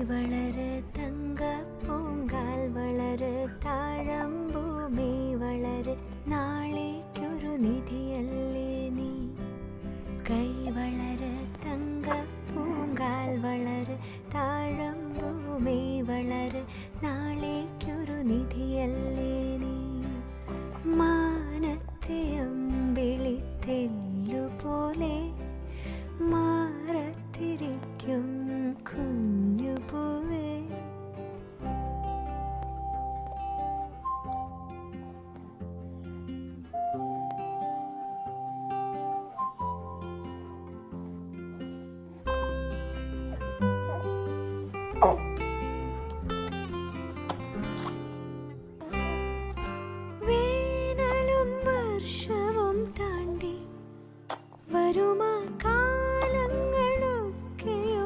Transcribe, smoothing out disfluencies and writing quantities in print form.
വളര് തങ്കപ്പൂങ്കാൽ വളര് താഴമ്പൂമി വളര് നാളേക്കൊരു നിധിയല്ലേ നീ. കൈ വളര് തങ്കപ്പൂങ്കാൽ വളര് താഴമ്പൂമി വളര് നാളേക്കൊരു നിധിയല്ലേ നീ. മാനത്തെ അമ്പിളിത്തെല്ലുപോലെ മാറത്തിരിക്കും കുഞ്ഞുപൂവേ. Oh.